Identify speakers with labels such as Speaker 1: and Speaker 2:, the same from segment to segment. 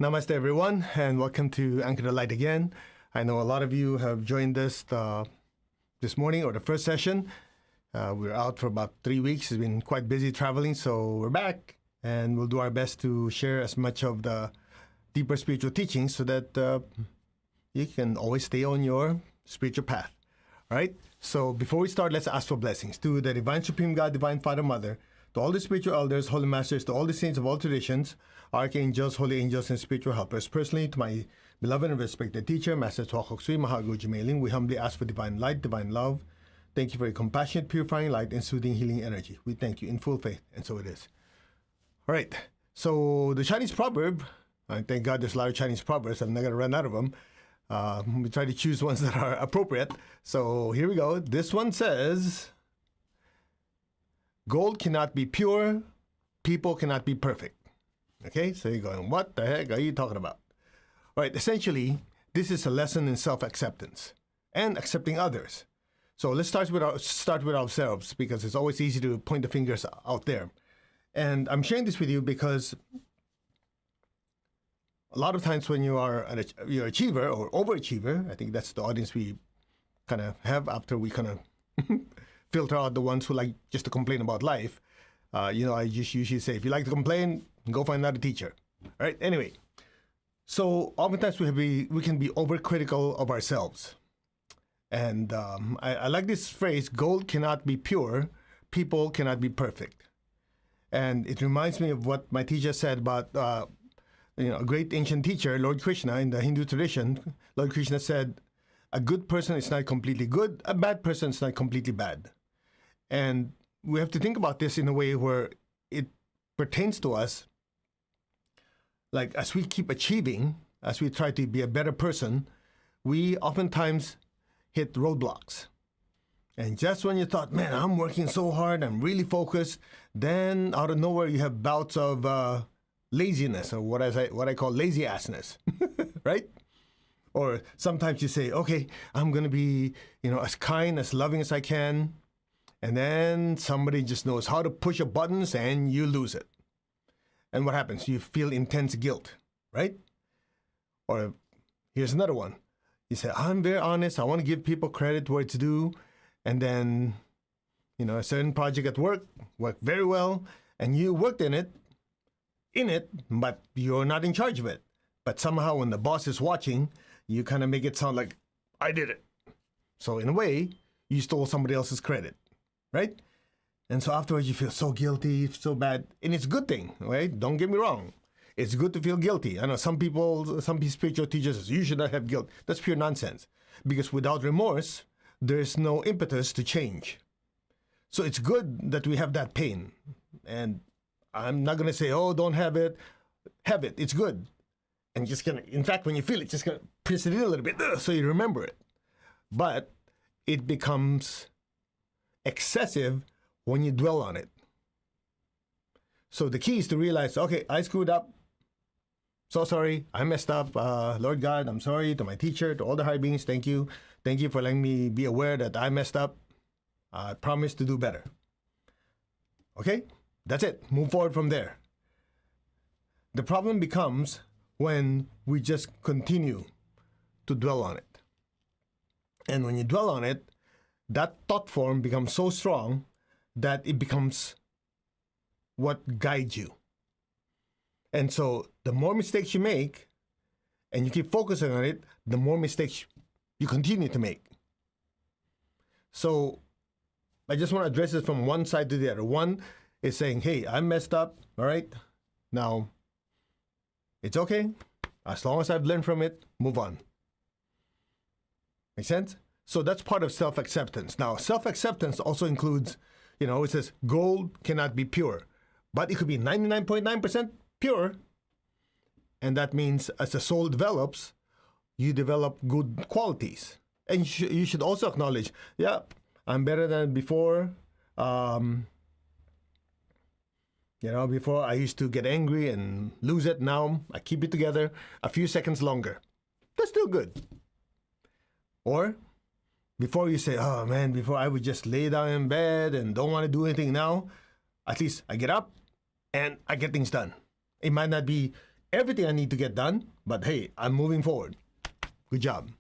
Speaker 1: Namaste, everyone, and welcome to Anchor the Light again. I know a lot of you have joined us this morning or the first session. We were out for about 3 weeks. It's been quite busy traveling, so we're back, and we'll do our best to share as much of the deeper spiritual teachings so that you can always stay on your spiritual path. All right? So before we start, let's ask for blessings to the Divine Supreme God, Divine Father, Mother, to all the spiritual elders, holy masters, to all the saints of all traditions, archangels, holy angels, and spiritual helpers. Personally, to my beloved and respected teacher, Master Tuakok Sui Mahaguji Mailing, we humbly ask for divine light, divine love. Thank you for your compassionate, purifying light, and soothing, healing energy. We thank you in full faith, and so it is. All right. So the Chinese proverb, thank God there's a lot of Chinese proverbs. I'm not going to run out of them. We try to choose ones that are appropriate. So here we go. This one says, gold cannot be pure, people cannot be perfect. Okay, so you're going, what the heck are you talking about? All right, essentially, this is a lesson in self-acceptance and accepting others. So let's start with ourselves, because it's always easy to point the fingers out there. And I'm sharing this with you because a lot of times when you're an achiever or overachiever, I think that's the audience we kind of have after we kind of filter out the ones who like just to complain about life. I just usually say, if you like to complain, go find another teacher. All right. Anyway, so oftentimes we can be overcritical of ourselves, and I like this phrase: "Gold cannot be pure, people cannot be perfect," and it reminds me of what my teacher said about a great ancient teacher, Lord Krishna, in the Hindu tradition. Lord Krishna said, "A good person is not completely good; a bad person is not completely bad." And we have to think about this in a way where it pertains to us. Like, as we keep achieving, as we try to be a better person, we oftentimes hit roadblocks. And just when you thought, man, I'm working so hard, I'm really focused, then out of nowhere you have bouts of laziness, or what I call lazy assness, right? Or sometimes you say, okay, I'm going to be, as kind, as loving as I can. And then somebody just knows how to push your buttons and you lose it. And what happens? You feel intense guilt, right? Or here's another one. You say, I'm very honest. I want to give people credit where it's due. And then, a certain project at work worked very well. And you worked in it, but you're not in charge of it. But somehow when the boss is watching, you kind of make it sound like, I did it. So in a way, you stole somebody else's credit. Right? And so afterwards you feel so guilty, so bad. And it's a good thing, right? Don't get me wrong. It's good to feel guilty. I know some spiritual teachers say, you should not have guilt. That's pure nonsense. Because without remorse, there's no impetus to change. So it's good that we have that pain. And I'm not going to say, oh, don't have it. Have it. It's good. And just in fact, when you feel it, just going to press it in a little bit so you remember it. But it becomes excessive when you dwell on it. So the key is to realize, okay, I screwed up. So sorry, I messed up. Lord God, I'm sorry. To my teacher, to all the higher beings, thank you. Thank you for letting me be aware that I messed up. I promise to do better. Okay, that's it. Move forward from there. The problem becomes when we just continue to dwell on it. And when you dwell on it, that thought form becomes so strong that it becomes what guides you. And so the more mistakes you make and you keep focusing on it, the more mistakes you continue to make. So I just want to address it from one side to the other. One is saying, hey, I messed up, all right? Now, it's okay. As long as I've learned from it, move on. Make sense? So that's part of self-acceptance. Now, self-acceptance also includes, it says gold cannot be pure, but it could be 99.9% pure. And that means as the soul develops, you develop good qualities. And you should also acknowledge, yeah, I'm better than before. Before I used to get angry and lose it. Now I keep it together a few seconds longer. That's still good. Or before you say, oh man, before I would just lay down in bed and don't want to do anything now, at least I get up and I get things done. It might not be everything I need to get done, but hey, I'm moving forward. Good job.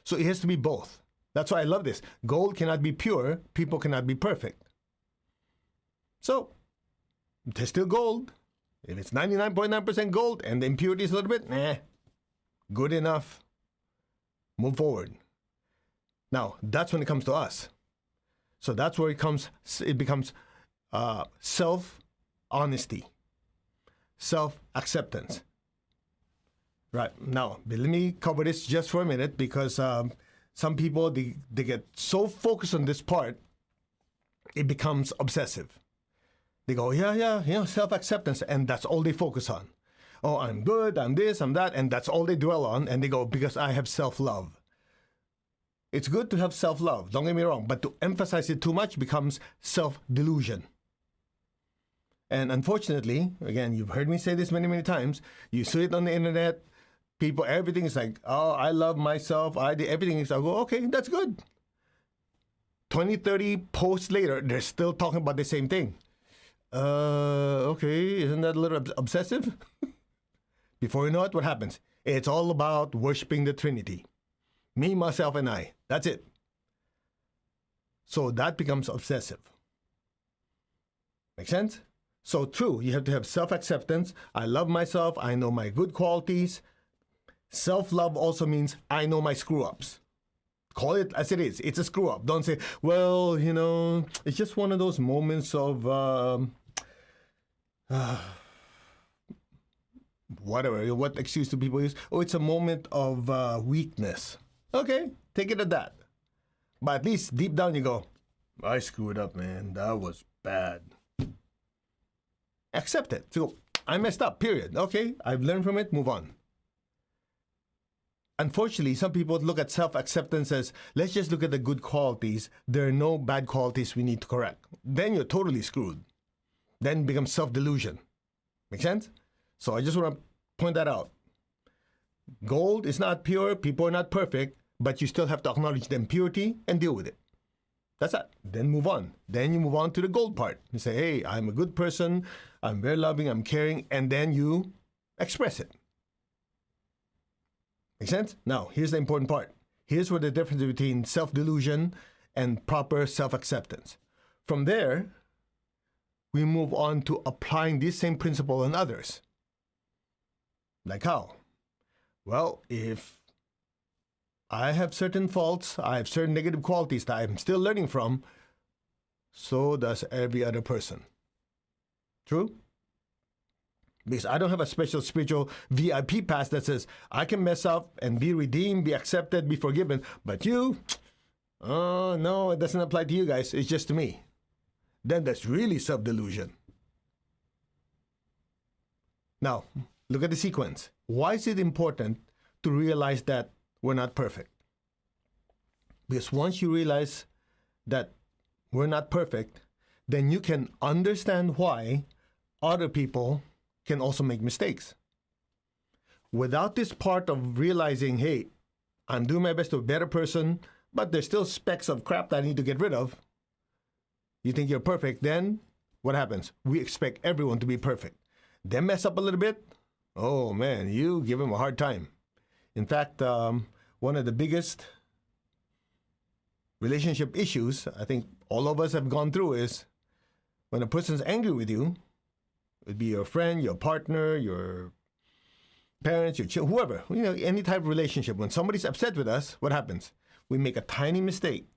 Speaker 1: So it has to be both. That's why I love this. Gold cannot be pure, people cannot be perfect. So, there's still gold. If it's 99.9% gold and the impurity is a little bit, good enough. Move forward. Now, that's when it comes to us. So that's where it becomes self-honesty, self-acceptance. Right. Now, let me cover this just for a minute because some people, they get so focused on this part, it becomes obsessive. They go, self-acceptance, and that's all they focus on. Oh, I'm good, I'm this, I'm that, and that's all they dwell on, and they go, because I have self-love. It's good to have self-love, don't get me wrong, but to emphasize it too much becomes self-delusion. And unfortunately, again, you've heard me say this many, many times, you see it on the internet, people, everything is like, oh, I love myself, everything is, I go, okay, that's good. 20, 30 posts later, they're still talking about the same thing. Okay, isn't that a little obsessive? Before you know it, what happens? It's all about worshiping the Trinity. Me, myself, and I. That's it. So that becomes obsessive. Make sense? So true, you have to have self-acceptance. I love myself. I know my good qualities. Self-love also means I know my screw-ups. Call it as it is. It's a screw-up. Don't say, well, it's just one of those moments of whatever. What excuse do people use? Oh, it's a moment of weakness. Okay, take it at that. But at least deep down you go, I screwed up, man. That was bad. Accept it. So I messed up, period. Okay, I've learned from it, move on. Unfortunately, some people look at self-acceptance as, let's just look at the good qualities. There are no bad qualities we need to correct. Then you're totally screwed. Then it becomes self-delusion. Make sense? So I just want to point that out. Gold is not pure, people are not perfect, but you still have to acknowledge the impurity and deal with it. That's it. Then move on. Then you move on to the gold part. You say, hey, I'm a good person, I'm very loving, I'm caring, and then you express it. Make sense? Now, here's the important part. Here's where the difference between self-delusion and proper self-acceptance. From there, we move on to applying this same principle on others. Like how? Well, if I have certain faults, I have certain negative qualities that I'm still learning from, so does every other person. True? Because I don't have a special spiritual VIP pass that says I can mess up and be redeemed, be accepted, be forgiven. But you, oh no, it doesn't apply to you guys. It's just to me. Then that's really self-delusion. Now, look at the sequence. Why is it important to realize that we're not perfect? Because once you realize that we're not perfect, then you can understand why other people can also make mistakes. Without this part of realizing, hey, I'm doing my best to be a better person, but there's still specks of crap that I need to get rid of. You think you're perfect, then what happens? We expect everyone to be perfect. They mess up a little bit, oh man, you give them a hard time. In fact, one of the biggest relationship issues I think all of us have gone through is when a person's angry with you, it'd be your friend, your partner, your parents, your children, whoever, any type of relationship. When somebody's upset with us, what happens? We make a tiny mistake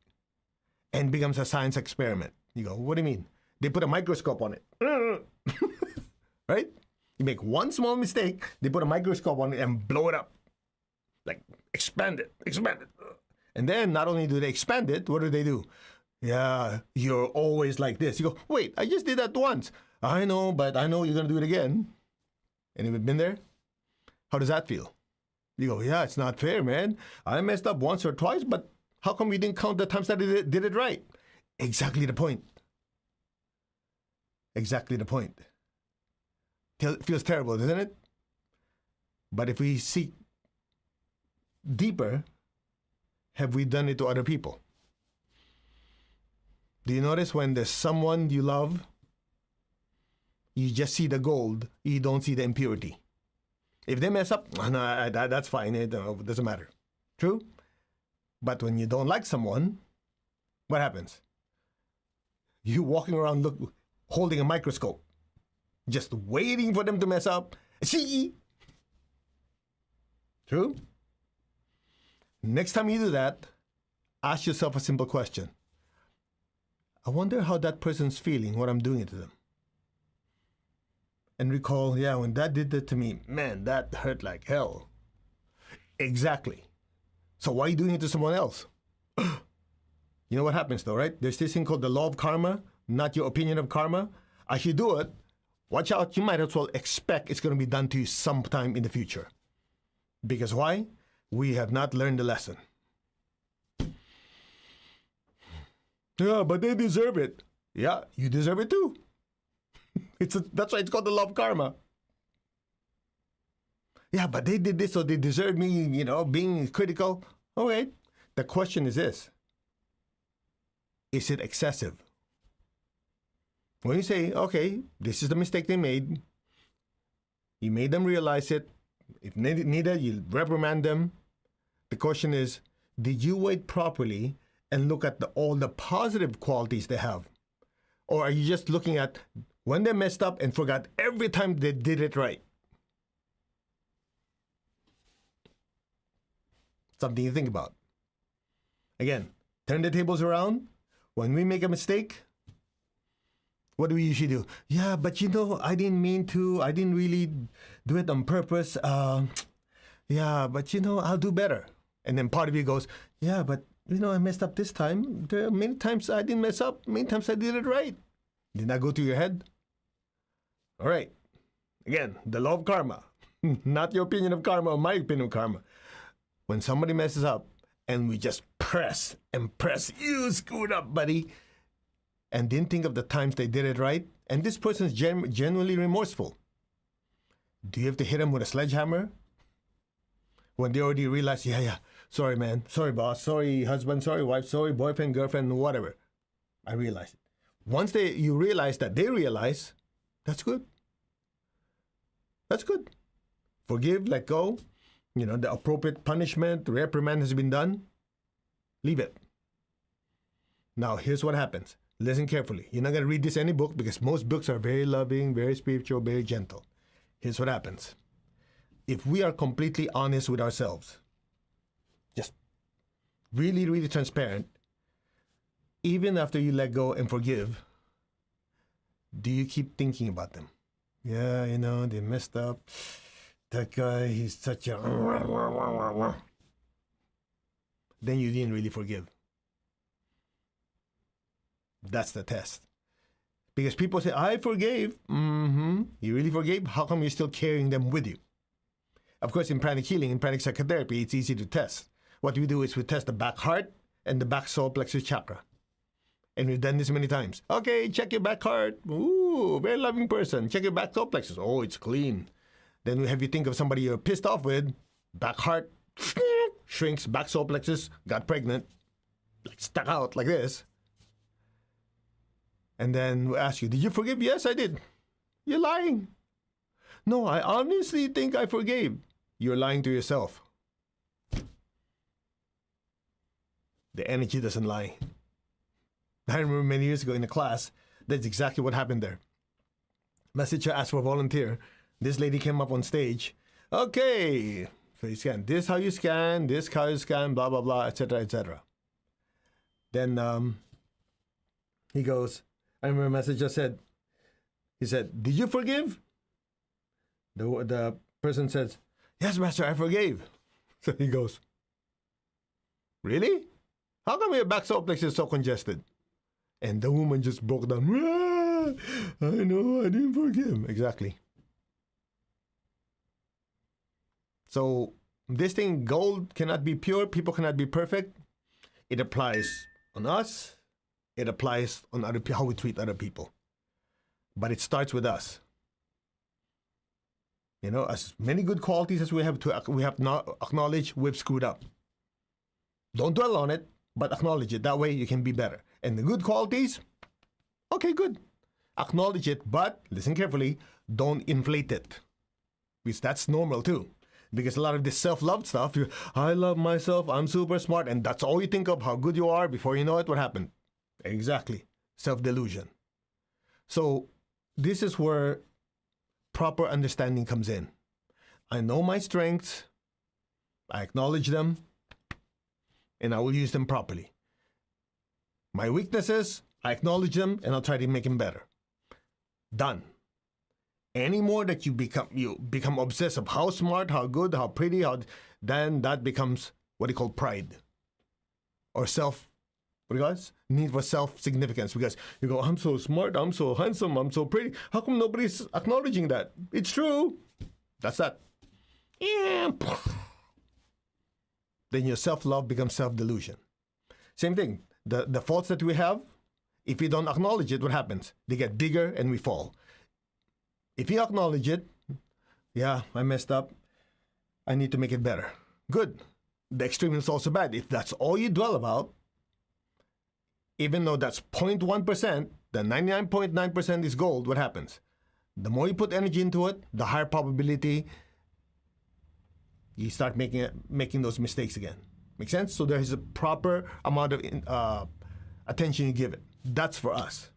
Speaker 1: and it becomes a science experiment. You go, what do you mean? They put a microscope on it. Right? You make one small mistake, they put a microscope on it and blow it up. Like, expand it. And then not only do they expand it, what do? Yeah, you're always like this. You go, wait, I just did that once. I know, but I know you're going to do it again. And you've been there? How does that feel? You go, yeah, it's not fair, man. I messed up once or twice, but how come you didn't count the times that I did it right? Exactly the point. Exactly the point. Feels terrible, doesn't it? But if we seek deeper, have we done it to other people? Do you notice when there's someone you love, you just see the gold, you don't see the impurity? If they mess up, no, that's fine. It doesn't matter. True? But when you don't like someone, what happens? You walking around holding a microscope, just waiting for them to mess up. See? True? Next time you do that, ask yourself a simple question. I wonder how that person's feeling when I'm doing it to them. And recall, yeah, when that did that to me, man, that hurt like hell. Exactly. So why are you doing it to someone else? You know what happens though, right? There's this thing called the law of karma, not your opinion of karma. As you do it, watch out, you might as well expect it's going to be done to you sometime in the future. Because why? We have not learned the lesson. Yeah, but they deserve it. Yeah, you deserve it too. That's why it's called the law of karma. Yeah, but they did this, so they deserve me, being critical. All right. The question is this. Is it excessive? When you say, okay, this is the mistake they made, you made them realize it. If needed, you reprimand them. The question is, did you wait properly and look at all the positive qualities they have? Or are you just looking at when they messed up and forgot every time they did it right? Something to think about. Again, turn the tables around. When we make a mistake, what do we usually do? Yeah, but I didn't mean to. I didn't really do it on purpose. Yeah, but I'll do better. And then part of you goes, yeah, but I messed up this time. There are many times I didn't mess up. Many times I did it right. Did that go to your head? All right. Again, the law of karma. Not your opinion of karma or my opinion of karma. When somebody messes up and we just press and press, you screwed up, buddy, and didn't think of the times they did it right, and this person's genuinely remorseful, do you have to hit them with a sledgehammer? When they already realize, yeah, sorry, man, sorry, boss, sorry, husband, sorry, wife, sorry, boyfriend, girlfriend, whatever. I realize it. Once you realize that they realize, that's good. That's good. Forgive, let go. The appropriate punishment, reprimand has been done. Leave it. Now, here's what happens. Listen carefully. You're not going to read this in any book because most books are very loving, very spiritual, very gentle. Here's what happens. If we are completely honest with ourselves, just really, really transparent, even after you let go and forgive, do you keep thinking about them? Yeah, they messed up. That guy, he's such a... Then you didn't really forgive. That's the test. Because people say, I forgave. You really forgave? How come you're still carrying them with you? Of course, in pranic healing, in pranic psychotherapy, it's easy to test. What we do is we test the back heart and the back solar plexus chakra. And we've done this many times. Okay, check your back heart. Ooh, very loving person. Check your back solar plexus. Oh, it's clean. Then we have you think of somebody you're pissed off with. Back heart shrinks, back solar plexus, got pregnant, stuck out like this. And then we ask you, did you forgive? Yes, I did. You're lying. No, I honestly think I forgave. You're lying to yourself. The energy doesn't lie. I remember many years ago in a class, that's exactly what happened there. Messenger asked for a volunteer. This lady came up on stage. Okay, so you scan. This how you scan, this how you scan, blah, blah, blah, etc., etc. Then he goes, I remember Messenger said, did you forgive? The person says, yes, master, I forgave. So he goes, really? How come your back solar plexus is so congested? And the woman just broke down. I know, I didn't forgive. Exactly. So this thing, gold cannot be pure. People cannot be perfect. It applies on us. It applies on how we treat other people. But it starts with us. As many good qualities as we have not acknowledged, we've screwed up. Don't dwell on it, but acknowledge it. That way you can be better. And the good qualities, okay, good. Acknowledge it, but listen carefully. Don't inflate it. because that's normal too. Because a lot of this self-love stuff, I love myself, I'm super smart, and that's all you think of, how good you are. Before you know it, what happened? Exactly. Self-delusion. So this is where proper understanding comes in. I know my strengths, I acknowledge them, and I will use them properly. My weaknesses, I acknowledge them, and I'll try to make them better. Done. Any more that you become obsessed of how smart, how good, how pretty, then that becomes what you call pride. Or need for self-significance, because you go, I'm so smart, I'm so handsome, I'm so pretty. How come nobody's acknowledging that? It's true. That's that. Yeah. Then your self-love becomes self-delusion. Same thing. The faults that we have, if we don't acknowledge it, what happens? They get bigger and we fall. If you acknowledge it, yeah, I messed up, I need to make it better. Good. The extreme is also bad. If that's all you dwell about, even though that's 0.1%, the 99.9% is gold, what happens? The more you put energy into it, the higher probability you start making those mistakes again. Make sense? So there is a proper amount of attention you give it. That's for us.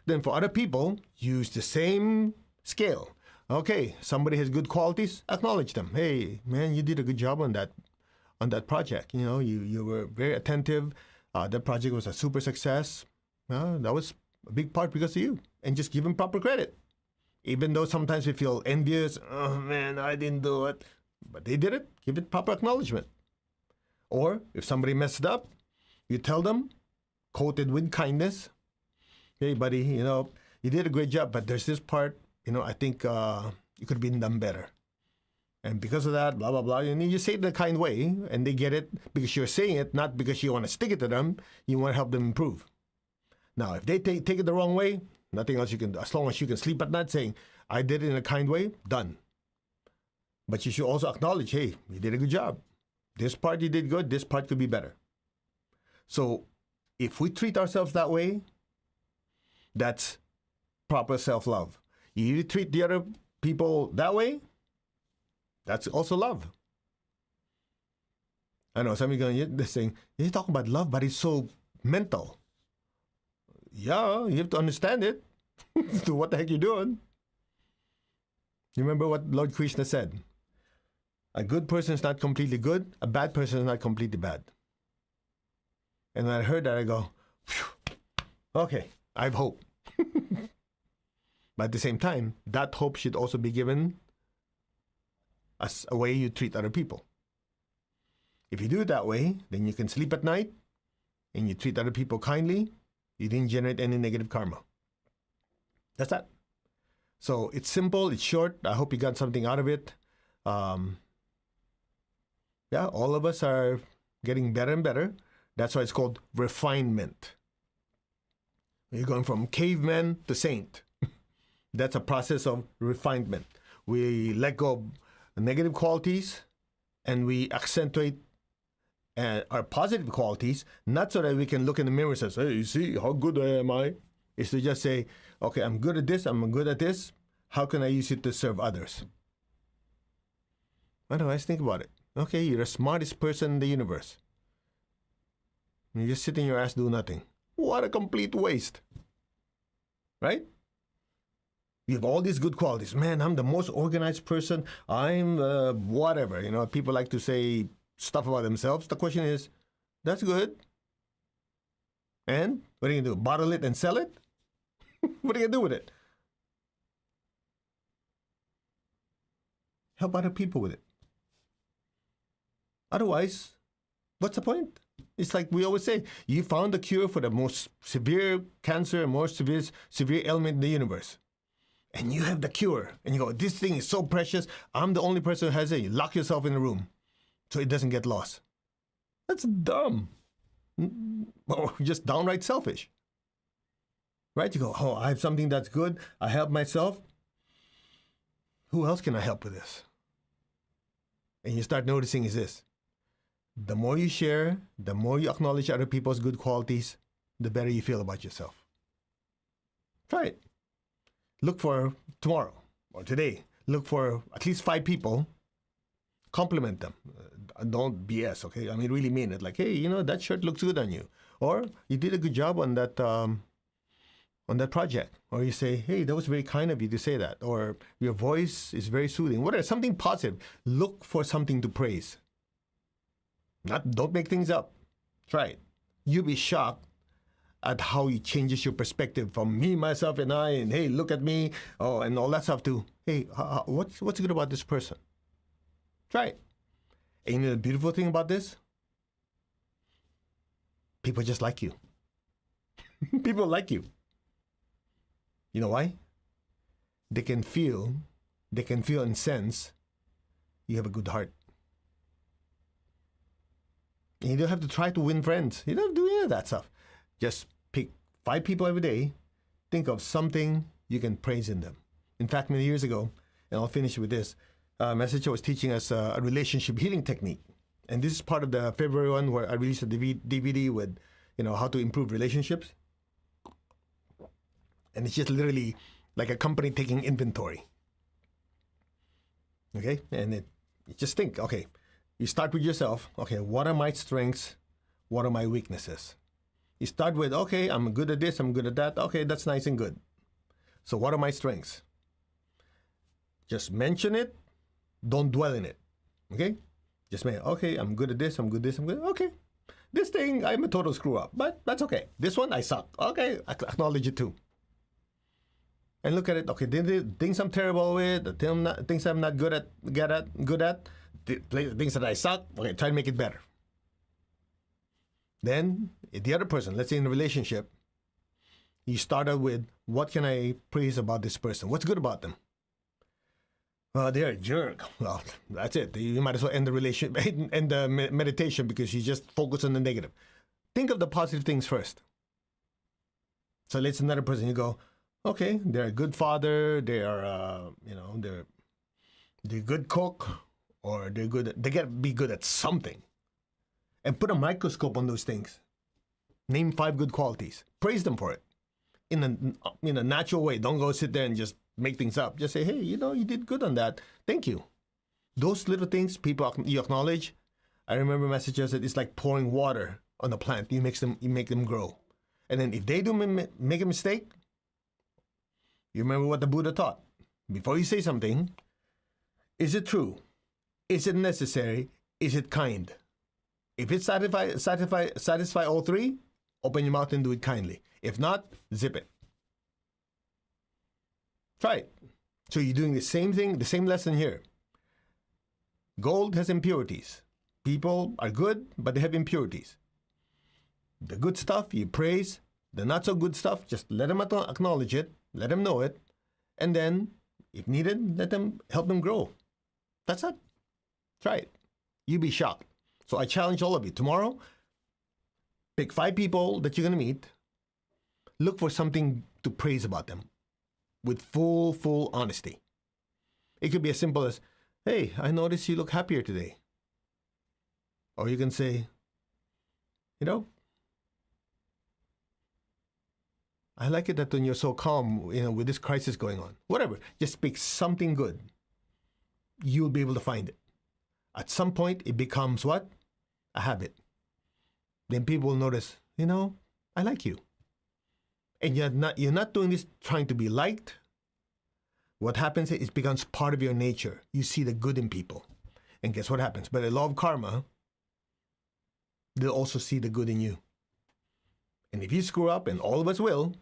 Speaker 1: Then for other people, use the same scale. Okay, somebody has good qualities, acknowledge them. Hey, man, you did a good job on that project. You know, you were very attentive. That project was a super success. That was a big part because of you. And just give them proper credit. Even though sometimes we feel envious, oh man, I didn't do it. But they did it, give it proper acknowledgement. Or if somebody messed up, you tell them, quoted with kindness, hey buddy, you did a great job, but there's this part, I think it could have been done better. And because of that, blah, blah, blah, and you say it in a kind way, and they get it because you're saying it, not because you want to stick it to them, you want to help them improve. Now, if they take it the wrong way, nothing else you can do. As long as you can sleep at night saying, I did it in a kind way, done. But you should also acknowledge, hey, you did a good job. This part you did good, this part could be better. So if we treat ourselves that way, that's proper self-love. You treat the other people that way, that's also love. I know some of you are going, they're saying, you talk about love, but it's so mental. Yeah, you have to understand it. So what the heck you doing? You remember what Lord Krishna said? A good person is not completely good. A bad person is not completely bad. And when I heard that, I go, phew, okay, I have hope. But at the same time, that hope should also be given as a way you treat other people. If you do it that way, then you can sleep at night and you treat other people kindly. You didn't generate any negative karma. That's that. So it's simple, it's short. I hope you got something out of it. Yeah, all of us are getting better and better. That's why it's called refinement. You're going from caveman to saint. That's a process of refinement. We let go of negative qualities and we accentuate our positive qualities, not so that we can look in the mirror and say, hey, you see how good am I? It's to just say, okay, I'm good at this, I'm good at this. How can I use it to serve others? Otherwise, think about it. Okay, you're the smartest person in the universe. You just sit in your ass, do nothing. What a complete waste. Right? You have all these good qualities. Man, I'm the most organized person. I'm whatever. People like to say stuff about themselves. The question is, that's good. And what are you going to do? Bottle it and sell it? What are you going to do with it? Help other people with it. Otherwise, what's the point? It's like we always say, you found the cure for the most severe cancer, most severe ailment in the universe. And you have the cure. And you go, this thing is so precious. I'm the only person who has it. You lock yourself in a room so it doesn't get lost. That's dumb. Or just downright selfish. Right? You go, oh, I have something that's good. I help myself. Who else can I help with this? And you start noticing is this. The more you share, the more you acknowledge other people's good qualities, the better you feel about yourself. Try it. Look for tomorrow or today. Look for at least 5 people. Compliment them. Don't BS, okay? I mean, really mean it. Like, hey, you know, that shirt looks good on you. Or you did a good job on that project. Or you say, hey, that was very kind of you to say that. Or your voice is very soothing. Whatever, something positive. Look for something to praise. Don't make things up. Try it. You'll be shocked at how it changes your perspective from me, myself, and I, and hey, look at me, oh, and all that stuff to, hey, what's good about this person? Try it. And you know the beautiful thing about this? People just like you. People like you. You know why? They can feel and sense you have a good heart. And you don't have to try to win friends. You don't have to do any of that stuff. Just pick 5 people every day. Think of something you can praise in them. In fact, many years ago, and I'll finish with this, Messenger was teaching us a relationship healing technique. And this is part of the February one where I released a DVD with, you know, how to improve relationships. And it's just literally like a company taking inventory. Okay? And you just think, okay, you start with yourself. Okay, what are my strengths? What are my weaknesses? You start with, okay, I'm good at this, I'm good at that. Okay, that's nice and good. So what are my strengths? Just mention it. Don't dwell in it. Okay? Just say, okay, I'm good at this, I'm good at this, I'm good. Okay. This thing, I'm a total screw up, but that's okay. This one, I suck. Okay, acknowledge it too. And look at it. Okay, things I'm terrible with, things I'm not good at, things that I suck. Okay, try to make it better. Then the other person, let's say in a relationship, you start out with, what can I praise about this person? What's good about them? They're a jerk. Well, that's it. You might as well end the meditation because you just focus on the negative. Think of the positive things first. So let's another person. You go, okay, they're a good father. They are, they're a good cook, or they gotta be good at something. And put a microscope on those things. Name 5 good qualities. Praise them for it. In a natural way. Don't go sit there and just make things up. Just say, hey, you did good on that. Thank you. Those little things you acknowledge. I remember messages that it's like pouring water on a plant. You make them grow. And then if they do make a mistake, you remember what the Buddha taught. Before you say something, is it true? Is it necessary? Is it kind? If it satisfy all 3, open your mouth and do it kindly. If not, zip it. Try it. So you're doing the same thing, the same lesson here. Gold has impurities. People are good, but they have impurities. The good stuff you praise. The not so good stuff, just let them acknowledge it, let them know it, and then, if needed, help them grow. That's it. Try it. You'll be shocked. So I challenge all of you. Tomorrow, pick 5 people that you're going to meet. Look for something to praise about them with full honesty. It could be as simple as, hey, I noticed you look happier today. Or you can say, I like it that when you're so calm, with this crisis going on. Whatever. Just pick something good. You'll be able to find it. At some point, it becomes what? A habit. Then people will notice, I like you. And you're not doing this trying to be liked. What happens is it becomes part of your nature. You see the good in people. And guess what happens? By the law of karma, they'll also see the good in you. And if you screw up, and all of us will,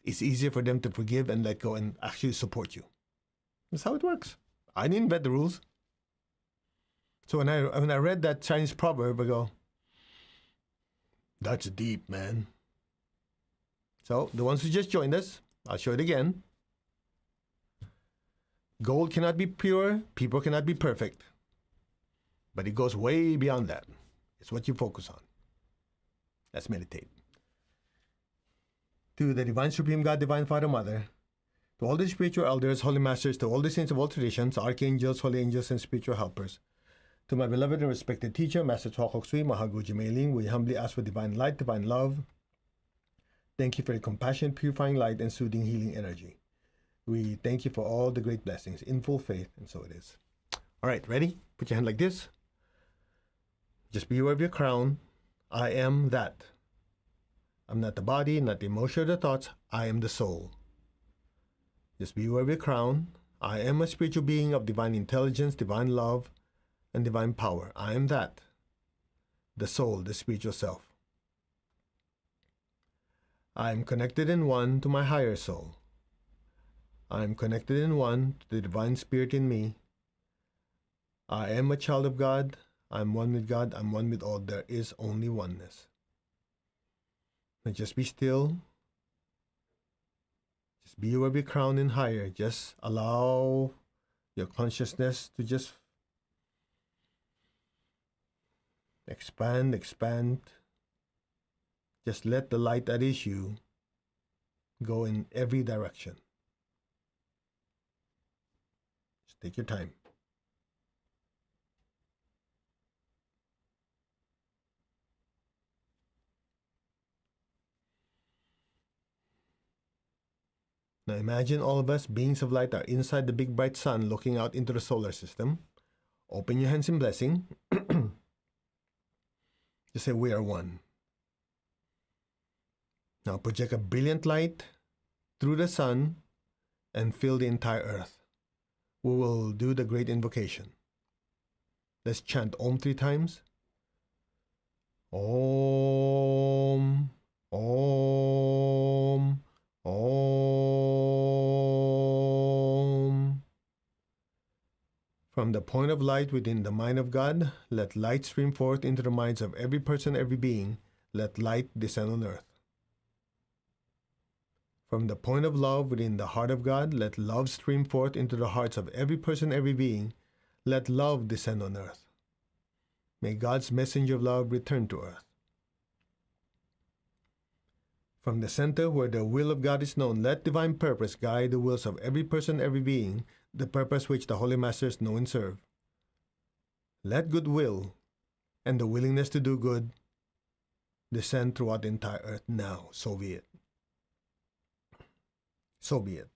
Speaker 1: it's easier for them to forgive and let go and actually support you. That's how it works. I didn't invent the rules. So when I read that Chinese proverb, I go, that's deep, man. So the ones who just joined us, I'll show it again. Gold cannot be pure, people cannot be perfect. But it goes way beyond that. It's what you focus on. Let's meditate. To the Divine Supreme God, Divine Father, Mother, to all the spiritual elders, holy masters, to all the saints of all traditions, archangels, holy angels, and spiritual helpers, to my beloved and respected teacher, Master Chua Kok Sui, Mahaguji Mei-Ling, we humbly ask for divine light, divine love. Thank you for your compassion, purifying light, and soothing healing energy. We thank you for all the great blessings in full faith, and so it is. All right, ready? Put your hand like this. Just be aware of your crown. I am that. I'm not the body, not the emotion or the thoughts. I am the soul. Just be aware of your crown. I am a spiritual being of divine intelligence, divine love, and divine power. I am that. The soul, the spiritual self. I am connected in one to my higher soul. I am connected in one to the divine spirit in me. I am a child of God. I am one with God. I'm one with all. There is only oneness. Now just be still. Just be aware of your crown and higher. Just allow your consciousness to just expand. Just let the light that is you go in every direction. Just take your time. Now imagine all of us, beings of light, are inside the big bright sun looking out into the solar system. Open your hands in blessing. Just say, we are one. Now project a brilliant light through the sun and fill the entire earth. We will do the great invocation. Let's chant Om 3 times. Om, Om, Om. From the point of light within the mind of God, let light stream forth into the minds of every person, every being. Let light descend on earth. From the point of love within the heart of God, let love stream forth into the hearts of every person, every being. Let love descend on earth. May God's messenger of love return to earth. From the center where the will of God is known, let divine purpose guide the wills of every person, every being, the purpose which the Holy Masters know and serve. Let goodwill and the willingness to do good descend throughout the entire earth now. So be it. So be it.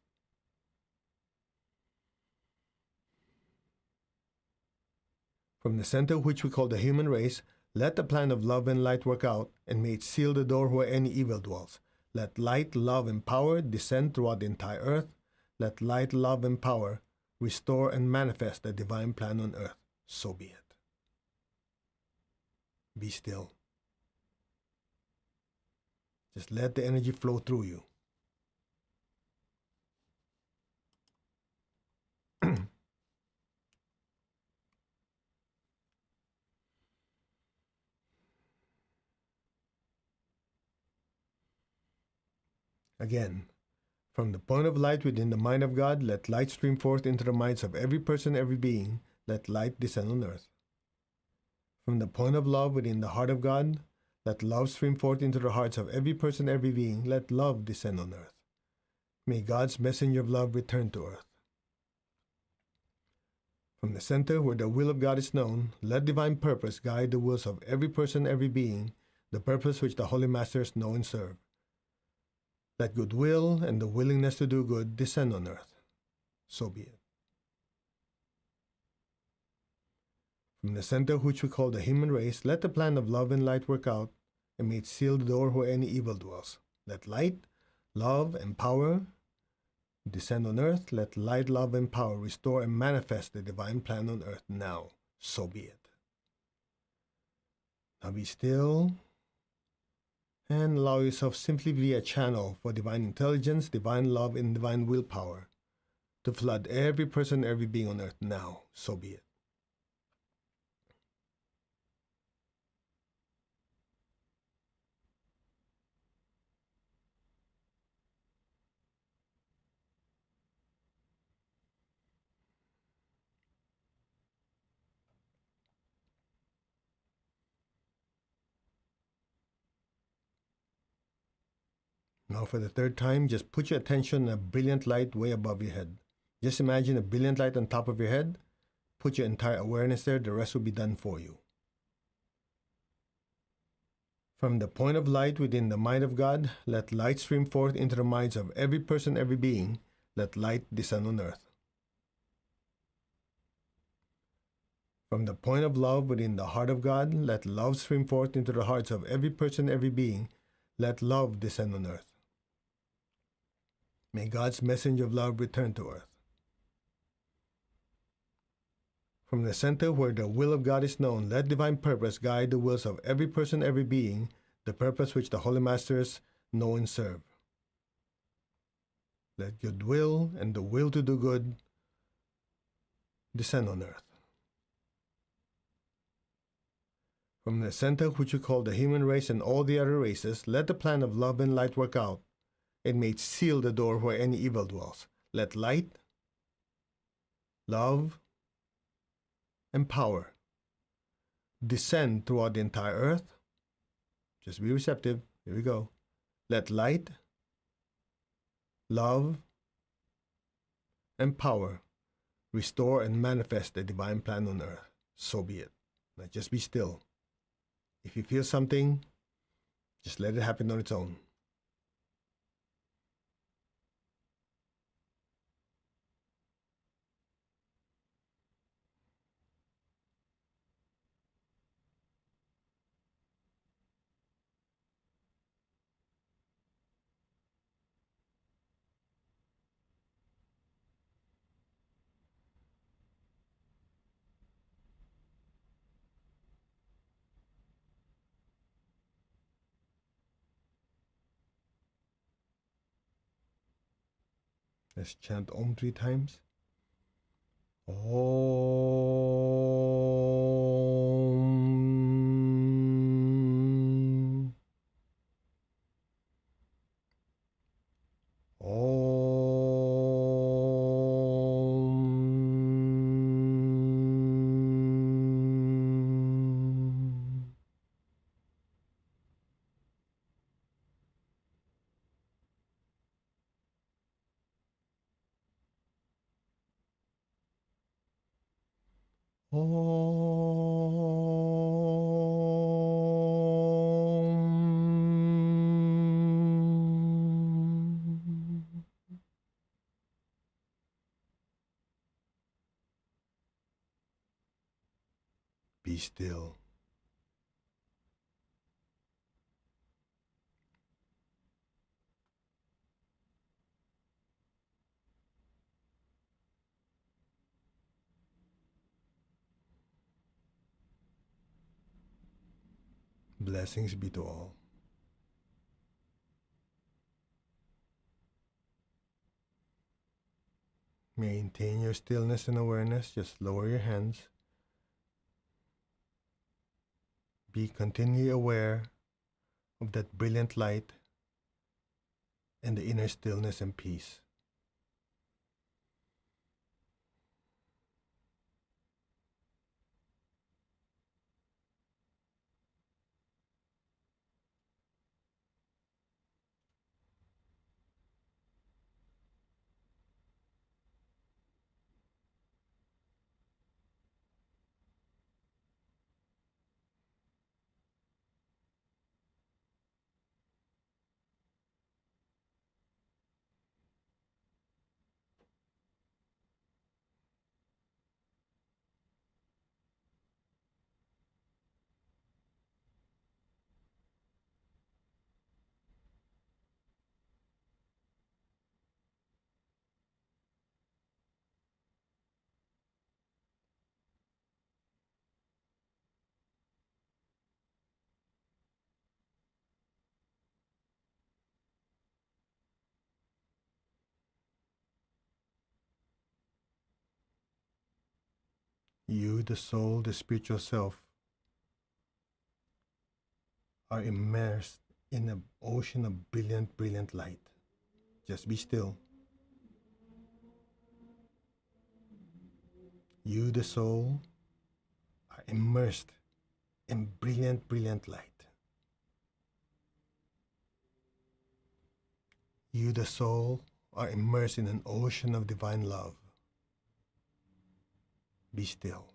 Speaker 1: From the center which we call the human race, let the plan of love and light work out, and may it seal the door where any evil dwells. Let light, love, and power descend throughout the entire earth. Let light, love, and power restore and manifest the divine plan on earth. So be it. Be still. Just let the energy flow through you. Again, from the point of light within the mind of God, let light stream forth into the minds of every person, every being. Let light descend on earth. From the point of love within the heart of God, let love stream forth into the hearts of every person, every being. Let love descend on earth. May God's messenger of love return to earth. From the center where the will of God is known, let divine purpose guide the wills of every person, every being, the purpose which the Holy Masters know and serve. Let goodwill and the willingness to do good descend on earth. So be it. From the center which we call the human race, let the plan of love and light work out, and may it seal the door where any evil dwells. Let light, love, and power descend on earth. Let light, love, and power restore and manifest the divine plan on earth now. So be it. Now be still and allow yourself simply to be a channel for divine intelligence, divine love, and divine willpower to flood every person, every being on earth now. So be it. Now for the third time, just put your attention on a brilliant light way above your head. Just imagine a brilliant light on top of your head. Put your entire awareness there. The rest will be done for you. From the point of light within the mind of God, let light stream forth into the minds of every person, every being. let light descend on earth. From the point of love within the heart of God, let love stream forth into the hearts of every person, every being. Let love descend on earth. May God's message of love return to earth. From the center where the will of God is known, let divine purpose guide the wills of every person, every being, the purpose which the Holy Masters know and serve. Let goodwill and the will to do good descend on earth. From the center which we call the human race and all the other races, let the plan of love and light work out. It may seal the door where any evil dwells. Let light, love, and power descend throughout the entire earth. Just be receptive. Here we go. Let light, love, and power restore and manifest the divine plan on earth. So be it. Now just be still. If you feel something, just let it happen on its own. Let's chant Om 3 times. Om. Om. Om. Be still. Blessings be to all. Maintain your stillness and awareness. Just lower your hands. Be continually aware of that brilliant light and the inner stillness and peace. You, the soul, the spiritual self, are immersed in an ocean of brilliant, brilliant light. Just be still. You, the soul, are immersed in brilliant, brilliant light. You, the soul, are immersed in an ocean of divine love. Be still.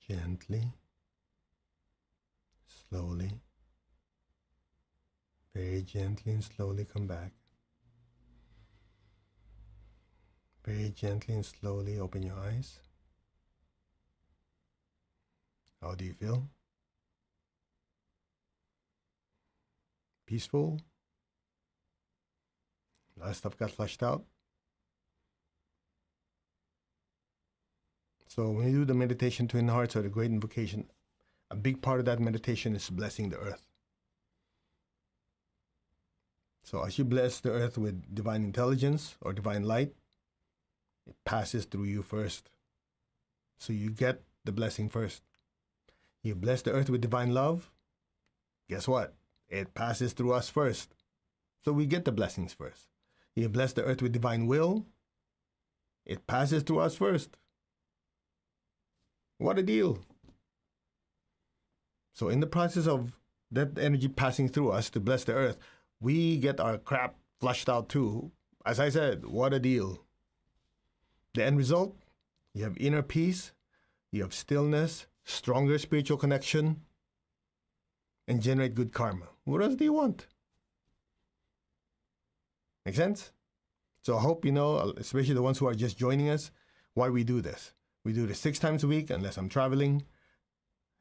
Speaker 1: Gently, slowly, very gently and slowly come back. Very gently and slowly open your eyes. How do you feel? Peaceful? A lot of stuff got flushed out. So when you do the meditation Twin Hearts or the Great Invocation, a big part of that meditation is blessing the earth. So as you bless the earth with divine intelligence or divine light, it passes through you first. So you get the blessing first. You bless the earth with divine love, guess what? It passes through us first. So we get the blessings first. You bless the earth with divine will, it passes through us first. What a deal. So in the process of that energy passing through us to bless the earth, we get our crap flushed out too. As I said, what a deal. The end result, you have inner peace, you have stillness, stronger spiritual connection, and generate good karma. What else do you want? Make sense? So I hope you know, especially the ones who are just joining us, why we do this. We do this 6 times a week unless I'm traveling.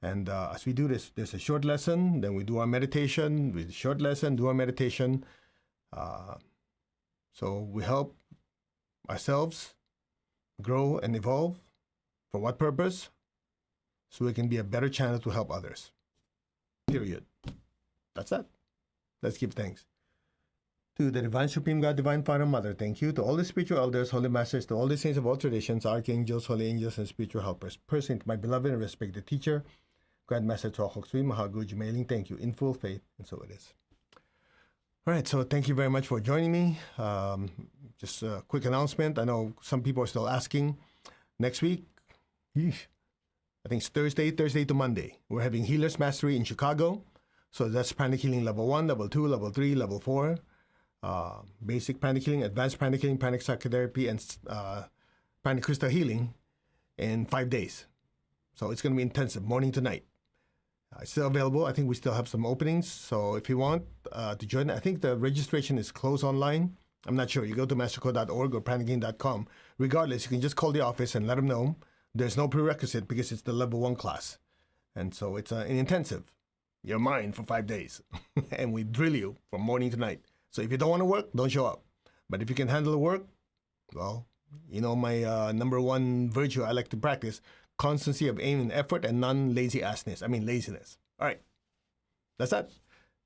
Speaker 1: And as we do this, there's a short lesson, then we do our meditation, with a short lesson, do our meditation. So we help ourselves grow and evolve. For what purpose? So we can be a better channel to help others. Period. That's that. Let's give thanks. To the Divine Supreme God, Divine Father, Mother, thank you. To all the spiritual elders, holy masters, to all the saints of all traditions, archangels, holy angels, and spiritual helpers. Personally, to my beloved and respected teacher, Grandmaster Tuakok Sui Mahaguruji Mailing, thank you in full faith, and so it is. All right, so thank you very much for joining me. Just a quick announcement. I know some people are still asking. Next week, I think it's Thursday to Monday, we're having Healer's Mastery in Chicago. So that's Pranic Healing Level 1, Level 2, Level 3, Level 4. Basic pranic healing, advanced pranic healing, pranic psychotherapy, and pranic crystal healing in 5 days. So it's going to be intensive, morning to night. It's still available. I think we still have some openings. So if you want to join, I think the registration is closed online. I'm not sure. You go to mastercode.org or pranichealing.com. Regardless, you can just call the office and let them know. There's no prerequisite because it's the level 1 class. And so it's an intensive. Your mind for 5 days. And we drill you from morning to night. So if you don't want to work, don't show up. But if you can handle the work, well, you know my number 1 virtue I like to practice, constancy of aim and effort and laziness. All right. That's that.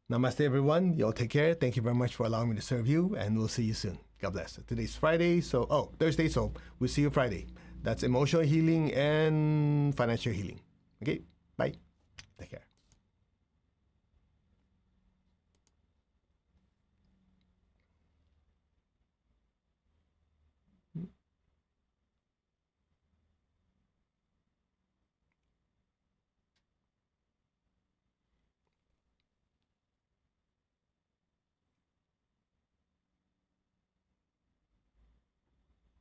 Speaker 1: Namaste, everyone. Y'all take care. Thank you very much for allowing me to serve you, and we'll see you soon. God bless. Today's Friday, Thursday, so we'll see you Friday. That's emotional healing and financial healing. Okay? Bye. Take care.